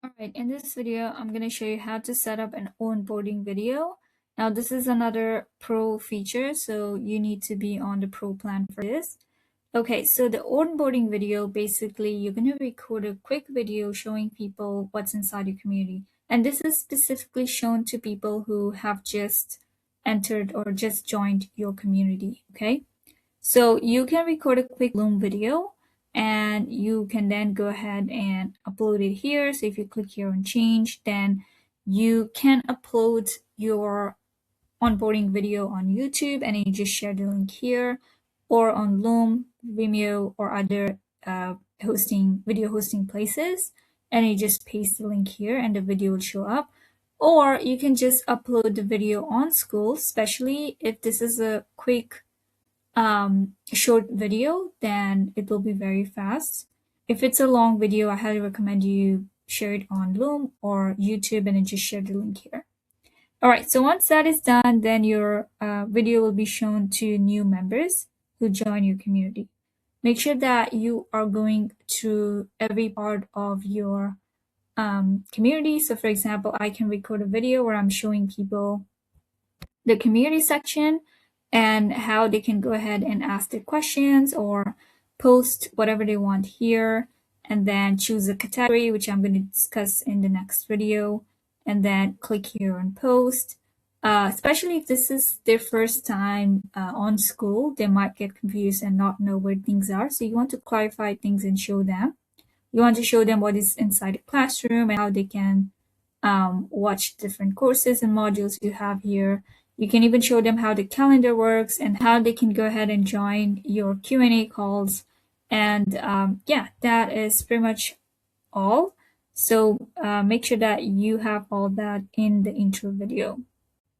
All right, in this video, I'm going to show you how to set up an onboarding video. Now, this is another pro feature, so you need to be on the pro plan for this. Okay, so the onboarding video, basically, you're going to record a quick video showing people what's inside your community. And this is specifically shown to people who have just entered or just joined your community, okay? So you can record a quick Loom video and you can then go ahead and upload it here. So if you click here on change, then you can upload your onboarding video on YouTube and then you just share the link here, or on Loom, Vimeo, or other video hosting places, and you just paste the link here and the video will show up. Or you can just upload the video on Skool, especially if this is a quick short video, then it will be very fast. If it's a long video, I highly recommend you share it on Loom or YouTube and then just share the link here. All right, so once that is done, then your video will be shown to new members who join your community. Make sure that you are going to every part of your community. So for example, I can record a video where I'm showing people the community section and how they can go ahead and ask their questions or post whatever they want here, and then choose a category, which I'm going to discuss in the next video, and then click here on post. Especially if this is their first time on Skool, they might get confused and not know where things are. So you want to clarify things and show them. You want to show them what is inside the classroom and how they can watch different courses and modules you have here. You can even show them how the calendar works and how they can go ahead and join your Q&A calls. And yeah, that is pretty much all. So make sure that you have all that in the intro video.